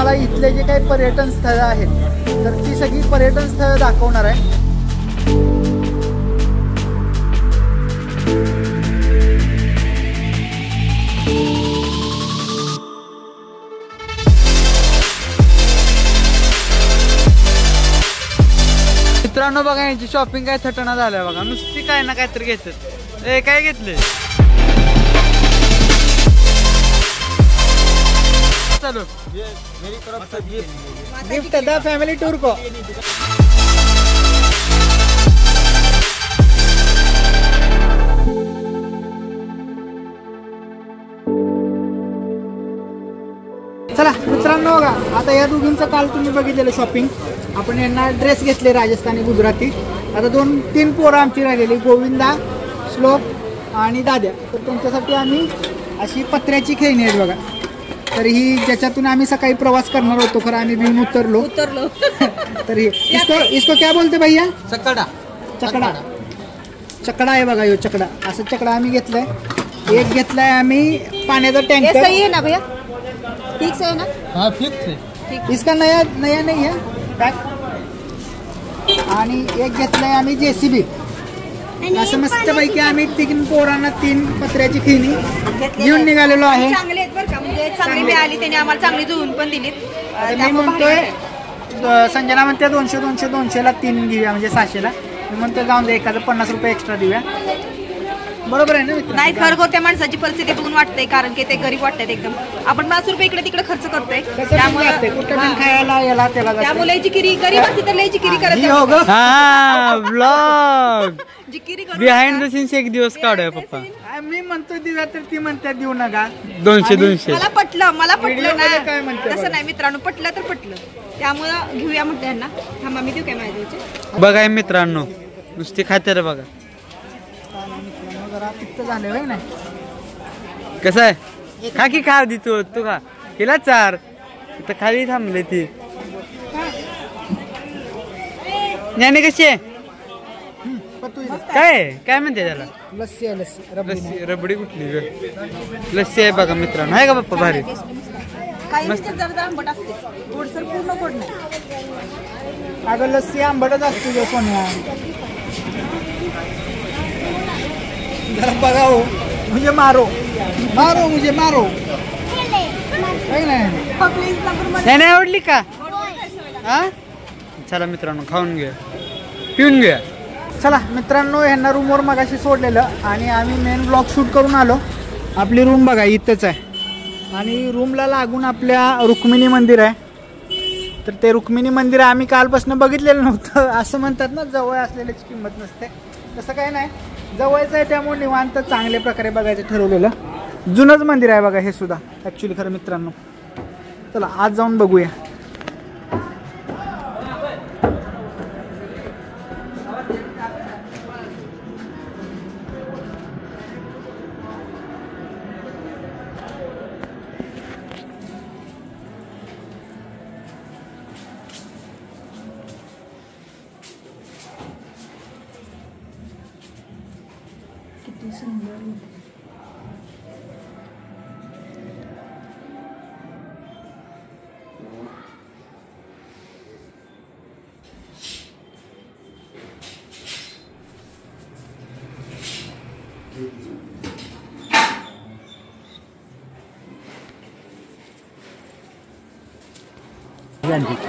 तुम्हाला इथले जे काही पर्यटन स्थळं आहेत तर ती सगळी पर्यटन स्थळं दाखवणार आहे. मित्रांनो बघा यांची शॉपिंग काय थटना झाल्या बघा, नुसती काय ना काहीतरी घेतात. ए काय घेतले? चलो गिफ्ट द फैमिली टूर को. चला मित्रांनो बघा, आता या दोघींचं काल तुम्ही बघितलेलं शॉपिंग. आपण यांना ड्रेस घेतले राजस्थानी गुजराती. आता 2-3 पोरं आमची राहिलेली, गोविंदा, श्लोक आणि दाद्या. तर त्यांच्यासाठी आम्ही अशी पत्र्याची खेळणी आहेत बघा. तर ही ज्याच्यातून आम्ही सकाळी प्रवास करणार होतो, खरं आम्ही भिवून उतरलो. तर इसको क्या बोलते भैया? चकडा. चकडा चकडा आहे बघा, यो चकडा. असं चकडा आम्ही घेतलाय. एक घेतलाय आम्ही पाण्याचा टँकर. सही है ना भैया? फिक्स है ना? हाँ फिक्स है. इसका नया नहीं है पॅक. आणि एक घेतलाय आम्ही JCB. असं मस्त पैकी आम्ही 3 पोरांना 3 पत्र्याची खेळणी घेऊन निघालेलो आहे. चांगले आहेत बरं का, म्हणजे चांगली मिळाली, त्याने आम्हाला चांगली जुळून पण दिलीत. मी म्हणतोय संजना म्हणते 200 ला 3 घेऊया, म्हणजे 600 ला. मी म्हणतोय जाऊन दे, एखादं 50 रुपये एक्स्ट्रा देऊया. बरोबर आहे ना मित्र? नाही, खरं त्या माणसाची परिस्थिती बघून वाटतंय, कारण की ते गरीब वाटतात एकदम. आपण 50 रुपये इकडे तिकडे खर्च करतोय, त्यामुळे कुठं खायला याला त्याला त्यामुळे जिकिरी गरीब असते तर लय जिकिरी करत. बिहाइंड द सीन्स एक दिवस काढूया पप्पा. मी म्हणतो दिव्या, तर ती म्हणते देऊ नका. 200 मला पटलं ना. तसं नाही मित्रांनो, पटलं तर पटलं, त्यामुळं घेऊया म्हटलं यांना. थांबा मी देऊ काय माझ्या. बघा मित्रांनो, नुसती खाते रे बघा. जरा पित्त झाले होय ना. कसं आहे? खा की खा दी तू खा. हिला 4 इथं खाली थांबले ती. ज्ञाने कशी आहे? काय म्हणते त्याला? लस्सी आहे. लस्सी रबडी कुठली? लस्सी आहे बघा मित्रांनो. आहे का पप्पा? भारी मस्त. पूर्ण गोड नाही. अगं लस्सी आंबटच असते कोण्या. जरा बघा हो, मुझे मारो मुझे मारो. नाही आवडली का? हा चला मित्रांनो, खाऊन घ्या, पिऊन घ्या. चला मित्रांनो, ह्यांना रूमवर मगाशी सोडलेलं आणि आम्ही मेन ब्लॉग शूट करून आलो. आपली रूम बघा इथंच आहे आणि रूमला लागून आपल्या रुक्मिणी मंदिर आहे. तर ते रुक्मिणी मंदिर आम्ही कालपासून बघितलेलं नव्हतं. असं म्हणतात ना, जवळ असलेल्याची किंमत नसते. तसं काही नाही, जवळचं आहे त्यामुळे निवांत चांगल्या प्रकारे बघायचं ठरवलेलं. जुनंच मंदिर आहे बघा हे सुद्धा ॲक्च्युली खरं मित्रांनो. चला आज जाऊन बघूया.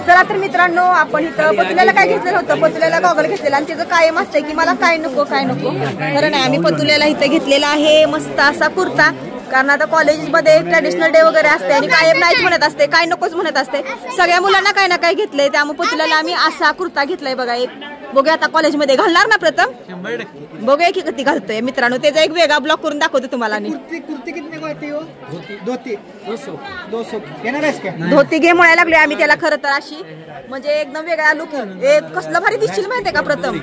चला तर मित्रांनो, आपण इथं पतुल्याला काय घेतलेलं होतं, पतुल्याला गॉगल घेतलेला आणि त्याचं कायम असतंय की मला काय नको. खरं नाही, आम्ही पतुल्याला इथं घेतलेला आहे मस्त असा कुर्ता. कारण आता कॉलेजमध्ये ट्रॅडिशनल डे वगैरे असते आणि कायम नाहीच म्हणत असते, काय नकोच म्हणत असते. सगळ्या मुलांना काय ना काय घेतलंय, त्यामुळे पतुल्याला आम्ही असा कुर्ता घेतलाय बघा. एक बघूया आता कॉलेजमध्ये घालणार ना प्रथम, बघूया की किती घालतोय मित्रांनो. त्याचा एक वेगळा ब्लॉग करून दाखवतो तुम्हाला. धोती घे म्हणायला लागले आम्ही त्याला. खरं तर अशी म्हणजे एकदम वेगळा लुक. कसलं भारी दिसशील माहितीये का प्रथम?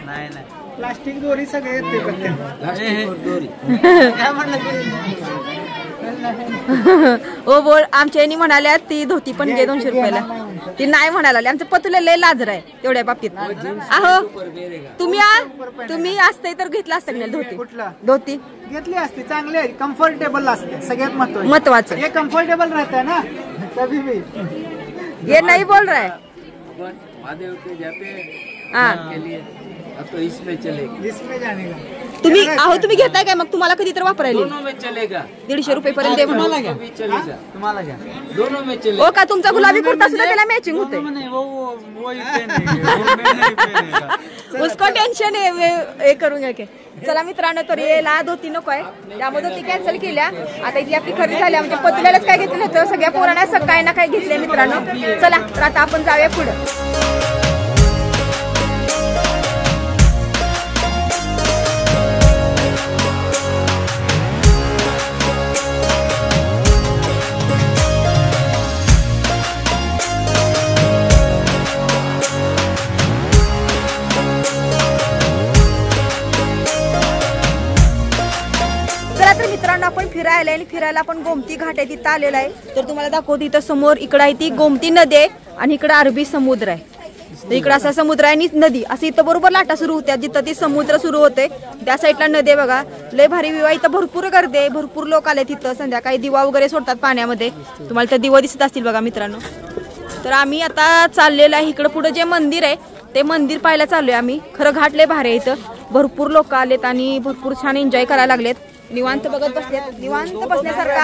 प्लास्टिक दोरी सगळे ओ बोल. आमच्या यांनी म्हणाल्या ती धोती पण घे 200 रुपयाला. ती नाही म्हणायला लागली. आमचं पतुला लय लाजर आहे तेवढ्या बाबतीत. अहो तुम्ही असते तर घेतला असतं की धोती? धोती घेतली असती, चांगली आहे, कम्फर्टेबल असते. सगळ्यात महत्वाचं हे कम्फर्टेबल राहत आहे ना कधी भी. ये नहीं बोल रहा है महादेव के जाते हाँ के लिए अब तो इसमें चलेगा, इसमें जाने का तुम्ही अहो तुम्ही घेताय काय मग तुम्हाला कधी तर वापरायला दोनों में चलेगा, 150 रुपये पर्यंत दे म्हणून. तुम्हाला घ्या भी चलेगा, तुम्हाला घ्या दोनों में चलेगा. हो का तुमचा गुलाबी कुर्ता सुद्धा त्याला मॅचिंग होते. वो इथे नाही, वो नाही पहनेगा. उसको टेन्शन आहे हे करून घ्या की. चला मित्रांनो तर याला धोती नको आहे त्यामुळे धोती कॅन्सल केल्या. आता इथली आपली खरेदी झाली म्हणजे पतल्यालाच काय घेतलं होतं सगळ्या पोरांना सकाळी ना काय घेतले मित्रांनो. चला तर आता आपण जाऊया पुढे. तर मित्रांनो आपण फिरायला आणि फिरायला आपण गोमती घाट आहे तिथं आलेला आहे. तर तुम्हाला दाखवते इथं समोर इकडं आहे ती गोमती नदी आहे आणि इकडं अरबी समुद्र आहे. तर इकडं असा समुद्र आहे आणि नदी असं इथं बरोबर लाटा सुरू होत्या जिथं ती समुद्र सुरू होते त्या साईडला नदी आहे बघा. लय भारी विवाह इथं भरपूर गर्दी आहे भरपूर लोक आले तिथं संध्याकाळी दिवा वगैरे सोडतात पाण्यामध्ये. तुम्हाला तर दिवा दिसत असतील बघा मित्रांनो. तर आम्ही आता चाललेलो आहे इकडं पुढे जे मंदिर आहे ते मंदिर पाहायला चाललोय आम्ही. खरं घाट लय भारी आहे इथं भरपूर लोक आलेत आणि भरपूर छान एन्जॉय करायला लागलेत. निवांत बघत बसलेत निवांत बसण्यासारखा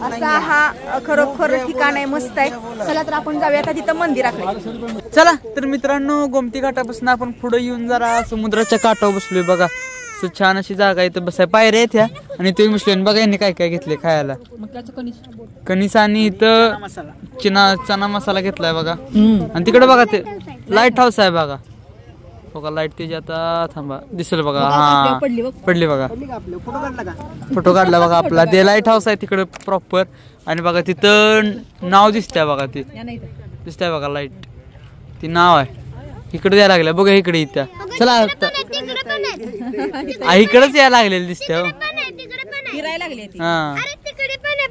असा हा खरोखर ठिकाण आहे मस्त आहे. चला तर आपण जाऊया आता तिथं मंदिराकडे. चला तर मित्रांनो गोमती घाटापासून आपण पुढे येऊन जरा समुद्राच्या काठावर बसलोय बघा. छान अशी जागा इथं बसाय पायऱ्या आहेत ह्या आणि ते बसलोय बघा यांनी काय काय घेतले खायला. कणीस आणि इथं चना मसाला घेतलाय बघा. आणि तिकडे बघा ते लाईट हाऊस आहे बघा. बघा लाईट त्याची आता थांबा दिसेल बघा. हा पडली बघा. फोटो काढला बघा आपला. ते लाईट हाऊस आहे तिकडे प्रॉपर. आणि बघा तिथं नाव दिसतंय बघा ती दिसतंय बघा लाईट ती नाव आहे. इकडे यायला लागल्या बघा इकडे इथं. चला इकडेच यायला लागलेलं दिसतंय. हा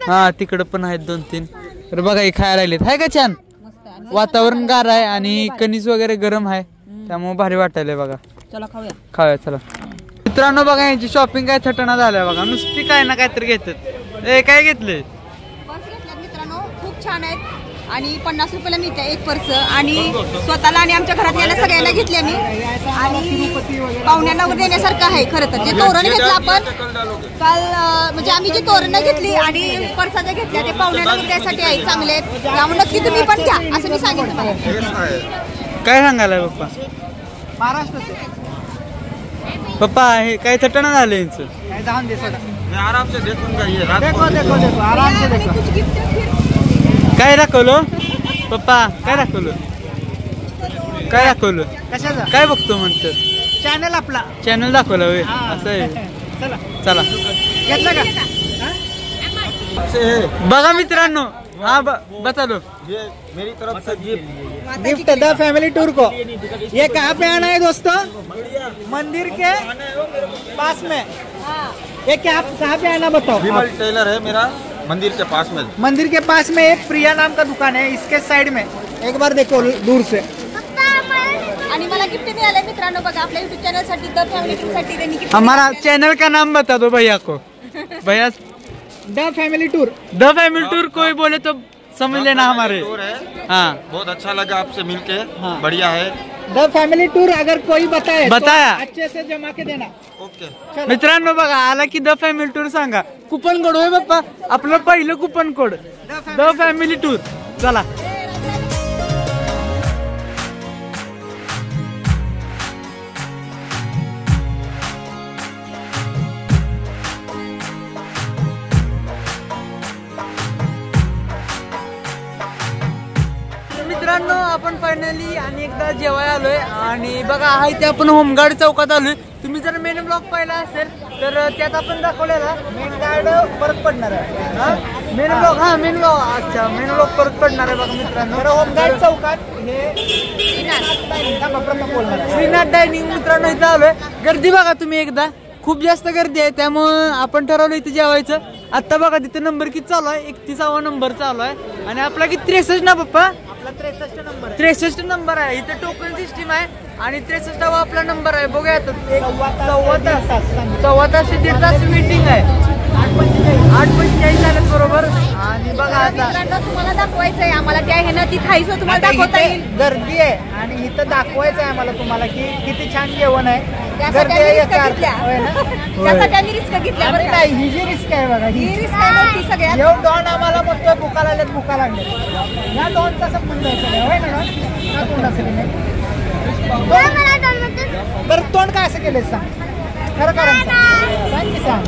हा तिकडे पण आहेत 2-3. तर बघा हे खायला लागलेत हाय का छान. वातावरण गार आहे आणि कणीस वगैरे गरम आहे त्यामुळे भारी वाटायलंय बघा. चला खाऊया चला. मित्रांनो बघा यांची शॉपिंग काय थटना झाल्या बघा. नुसती काय ना काहीतरी घेतात. काय घेतलंय मित्रांनो खूप छान आहेत आणि 50 रुपयाला मिळते एक पर्स. आणि स्वतःला आणि आमच्या घरात यायला सगळ्यांना घेतले मी आणि पाहुण्यांना देण्यासारखं आहे. खरं तर जे तोरण घेतलं आपण काल म्हणजे आम्ही जी तोरण घेतली आणि पर्सा ज्या घेतल्या ते पाहुण्यांना देण्यासाठी आहे चांगले आहेत. त्यामुळे नक्की तुम्ही पण घ्या असं मी सांगितलं. काय सांगायला पप्पा महाराष्ट्र पप्पा हे काय थटना झालं यांचं. आराम से देखूंगा ये देखो आराम से देखो. काय दाखवलं पप्पा काय दाखवलं कशाचं काय बघतो म्हणतो चॅनल आपला चॅनल दाखवलं होय असं आहे. चला घेतलं का बघा मित्रांनो. हाँ बता दो. ये मेरी तरफ से गिफ्ट द फैमिली टूर को. ये कहाँ पे आना है दोस्तों. मंदिर के पास में. ये क्या कहाँ पे आना बताओ. विमल टेलर है मेरा मंदिर के पास में. मंदिर के पास में एक प्रिया नाम का दुकान है इसके साइड में. एक बार देखो दूर से. आणि मला गिफ्ट मिळाले मित्रांनो बघा आपल्या युट्यूब चॅनल साठी द फॅमिली टूर साठी त्यांनी गिफ्ट. हमारा चैनल का नाम बता दो भैया को. भैया द फैमिली टूर कोई बोले तो समझ लेना हमारे. हाँ बहुत अच्छा लगा आपसे मिलके. बढ़िया है. द फैमिली टूर अगर कोई बताया तो अच्छे से जमा के देना. ओके मित्रांनो बघा आला की द फॅमिली टूर सांगा. कुपन कोड होय बाप्पा आपलं पहिलं coupon code the family tour. चला मित्रांनो आपण फायनली आणि एकदा जेवायला आलोय आणि बघा हा इथे आपण होमगार्ड चौकात आलोय. तुम्ही जर मेन ब्लॉग पाहिला असेल तर त्यात आपण दाखवलेला मेन गार्ड परत पडणार आहे. मेन ब्लॉग अच्छा मेन ब्लॉग परत पडणार आहे बघा मित्रांनो. होमगार्ड चौकात हे श्रीनाथ डायनिंग मित्रांनो इथं आलोय. गर्दी बघा तुम्ही एकदा खूप जास्त गर्दी आहे त्यामुळं आपण ठरवलं इथे जेवायचं. आता बघा तिथे नंबर किती चालू आहे 31वा नंबर चालू आहे आणि आपला किती 63 ना पप्पा. 63 नंबर आहे. इथे टोकन सिस्टीम आहे आणि 63वा आपला नंबर आहे. बघूया आता 1.25 तास ते 1.5 तास मीटिंग आहे. 8:45 झालेत बरोबर. आणि बघा आता मित्रांनो तुम्हाला दाखवायचंय आम्हाला त्या हे ना ती थाळीच तुम्हाला आता दाखवता इथे येईल. गर्दी आहे आणि इथं दाखवायचं आहे आम्हाला तुम्हाला की किती छान जेवण आहे. त्यासाठी गर्दी आम्ही आहे रिस्क याचा अर्थ. घेतल्या. होय ना? त्यासाठी होय. आम्ही रिस्क घेतल्या आणि बरं का. नाही ही जी रिस्क आहे बघा ही ही रिस्क आहे मोठी सगळ्यात. येऊ डॉन आम्हाला म्हणतोय भुका लागल्यात भुका लागले. या डॉनचा संबंध आहे सगळं होय ना डॉन? का तोंड असं केलंय? बरं तोंड काय असं केलंय सांग खरं कारण सांग की सांग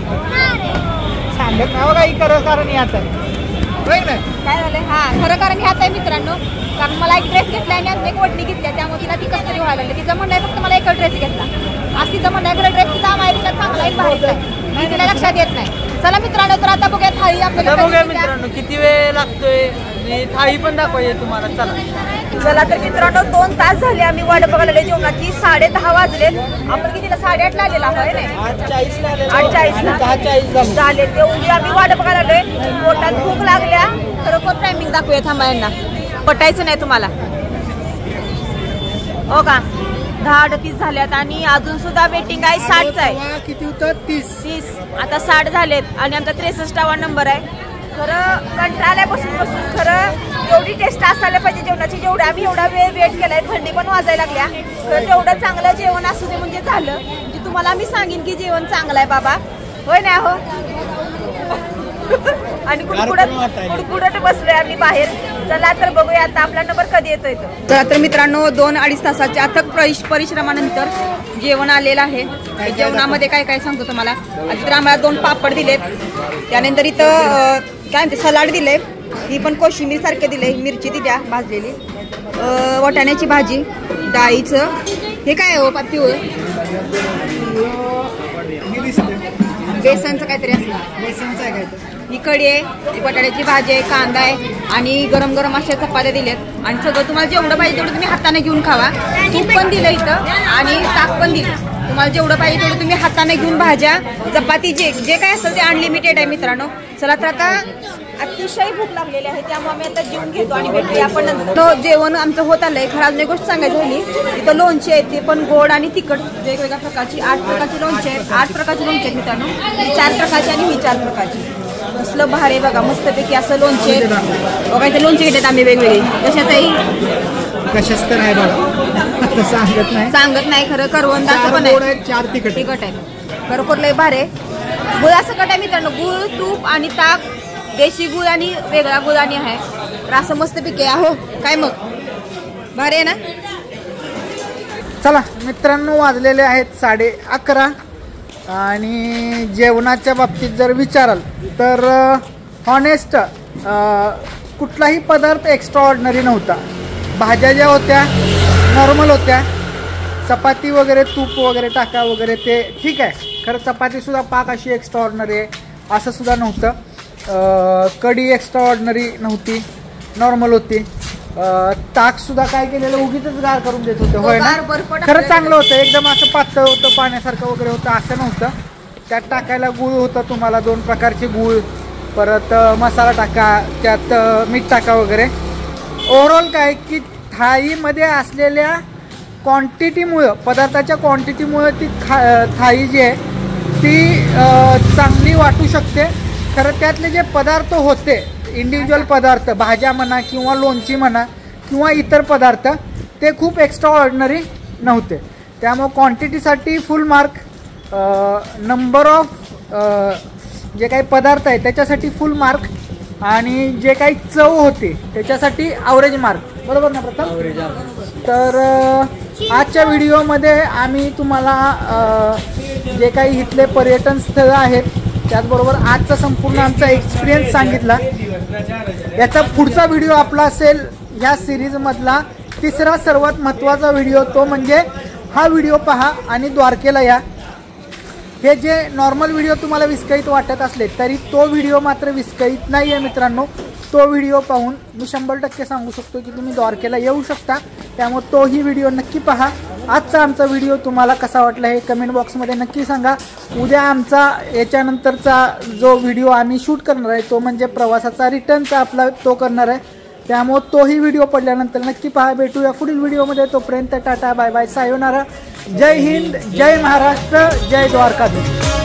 सांगत ना बघा ही खरं कारण यात होय ना. काय झालंय हा खरं कारण ह्यात आहे मित्रांनो. कारण मला एक ड्रेस घेतला आणि अजून एक ओढणी घेतल्या त्यामुळे तिला ती कसं तरी व्हायला लागली. तिचं म्हणणं आहे फक्त मला एकच ड्रेस घेतला. आज तिचं म्हणणं आहे खरं ड्रेस तिचा माहितीला चांगला आहे भारीच आहे. मी तिला लक्षात येत नाही. चला मित्रांनो तर आता बघूया थाळी आपल्याला बघूया कशी द्या. मित्रांनो किती वेळ लागतोय आणि थाळी पण दाखवायची तुम्हाला. चला चला तर मित्रांनो 2 तास झाले आम्ही वाट बघायला जेवणाची. 10:30 वाजलेत. आपण कितीला 8:30 ला आलेला आहे ना 8:40 झाले तेवढी आम्ही वाट बघायला लागलोय. पोटात भूक लागल्या. खरोखर टायमिंग दाखवूया थांबा यांना. पटायचं नाही तुम्हाला हो का. 10:38 झाल्यात आणि अजून सुद्धा वेटिंग आहे 60च आहे. किती होतं 30 आता 60 झालेत आणि आमचा 63वा नंबर आहे. खरं कंटाळा बसून बसून खरं एवढी टेस्ट असायला पाहिजे जेवणाची. जेवढं आम्ही एवढा वेळ वेट केलाय थंडी पण वाजायला लागल्या. खरं तेवढं चांगलं जेवण असू दे म्हणजे झालं. म्हणजे तुम्हाला मी सांगेन की जेवण चांगलं आहे बाबा होय ना हो. आणि कुडकुडत बसलोय आम्ही बाहेर. चला तर बघूया आता आपला नंबर कधी येतोय तो. चला तर मित्रांनो 2-2.5 तासाच्या अथक परिश्रमानंतर जेवण आलेलं आहे. जेवणामध्ये काय काय सांगतो तुम्हाला. आधी तर आम्हाला 2 पापड दिलेत. त्यानंतर इथं काय म्हणते सलाड दिले. ही पण कोशिंबीर सारखे दिले. मिरची दिल्या भाजलेली. वाटाण्याची भाजी डाळीचं हे काय हो पातीवर बेसनचं काहीतरी असणार. बेसनचं आहे काहीतरी. ही कढी आहे बटाट्याची भाजी आहे कांदा आहे आणि गरम गरम अशा चपात्या दिल्यात. आणि सगळं तुम्हाला जेवढं पाहिजे तेवढं तुम्ही हाताने घेऊन खावा. तूप पण दिलं इथं आणि ताक पण दिलं. तुम्हाला जेवढं पाहिजे तेवढं तुम्ही हाताने घेऊन भाज्या चपाती जे काय असेल ते अनलिमिटेड आहे मित्रांनो. चला तर आता अतिशय भूक लागलेली आहे त्यामुळे आम्ही आता जेवून घेतो आणि भेटूया आपण नंतर. जेवण आमचं होत आलंय. खरं अजून एक गोष्ट सांगायची झाली. इथं लोणचे आहेत ते पण गोड आणि तिखट वेगवेगळ्या प्रकारची 8 प्रकारची लोणचे आहेत. 8 प्रकारचे लोणचे आहेत मित्रांनो. ही 4 प्रकारची आणि ही 4 प्रकारची. कसलं भारी बघा मस्तपैकी असं लोणचे बघा. इथे लोणचे घेतात आम्ही वेगवेगळे कशाच तर आहे बघा. सांगत नाही खरं. करवंदाचं पण आहे 4 तिखट आहे. खरोखर लय भारी. गुळासकट आहे मित्रांनो. गुळ तूप आणि ताक देशी गुळ आणि वेगळा गुळ आणि आहे. तर असं मस्तपैकी आहे. काय मग भारी आहे ना. चला मित्रांनो वाजलेले आहेत 11:30 आणि जेवणाच्या बाबतीत जर विचाराल तर हॉनेस्ट कुठलाही पदार्थ एक्स्ट्रा ऑर्डिनरी नव्हता. भाज्या ज्या होत्या नॉर्मल होत्या. चपाती वगैरे तूप वगैरे टाका वगैरे ते ठीक आहे. खरं चपातीसुद्धा पाक अशी एक्स्ट्रा ऑर्डिनरी आहे असं सुद्धा नव्हतं. कढी एक्स्ट्रा ऑर्डिनरी नव्हती नॉर्मल होती. ताकसुद्धा काय केलेलं उगीच गार करून देत होतं होय ना. खरं चांगलं होतं एकदम असं पातळ होतं पाण्यासारखं वगैरे होतं असं नव्हतं. त्यात टाकायला गूळ होता तुम्हाला 2 प्रकारचे गूळ. परत मसाला टाका त्यात मीठ टाका वगैरे. ओव्हरऑल काय की थाळीमध्ये असलेल्या क्वांटिटीमुळं पदार्थाच्या क्वांटिटीमुळं ती थाळी जी आहे ती चांगली वाटू शकते. खरं त्यातले जे पदार्थ होते इंडिव्हिज्युअल पदार्थ भाज्या म्हणा किंवा लोणची म्हणा किंवा इतर पदार्थ ते खूप एक्स्ट्रा ऑर्डिनरी नव्हते. त्यामुळे क्वांटिटीसाठी फुल मार्क. नंबर ऑफ जे काही पदार्थ आहे त्याच्यासाठी फुल मार्क आणि जे काही चव होते त्याच्यासाठी ॲव्हरेज मार्क. बरोबर ना प्रथम. तर आजच्या व्हिडिओमध्ये आम्ही तुम्हाला जे काही इथले पर्यटन स्थळं आहेत त्याचबरोबर आजचा संपूर्ण आमचा एक्सपिरियन्स सांगितला. याचा पुढचा व्हिडिओ आपला असेल ह्या सिरीजमधला 3रा सर्वात महत्त्वाचा व्हिडिओ. तो म्हणजे हा व्हिडिओ पहा आणि द्वारकेला या. हे जे नॉर्मल व्हिडिओ तुम्हाला विस्कळीत वाटत असले तरी तो व्हिडिओ मात्र विस्कळीत नाही आहे मित्रांनो. तो व्हिडिओ पाहून मी 100% सांगू शकतो की तुम्ही द्वारकेला येऊ शकता. त्यामुळे तोही व्हिडिओ नक्की पहा. आजचा आमचा व्हिडिओ तुम्हाला कसा वाटला हे कमेंट बॉक्समध्ये नक्की सांगा. उद्या आमचा याच्यानंतरचा जो व्हिडिओ आम्ही शूट करणार आहे तो म्हणजे प्रवासाचा रिटर्नचा आपला तो करणार आहे. त्यामुळे तोही व्हिडिओ पडल्यानंतर नक्की पहा. भेटूया पुढील व्हिडिओमध्ये. तोपर्यंत टाटा बाय बाय सायोनारा. जय हिंद जय महाराष्ट्र जय द्वारकाधीश.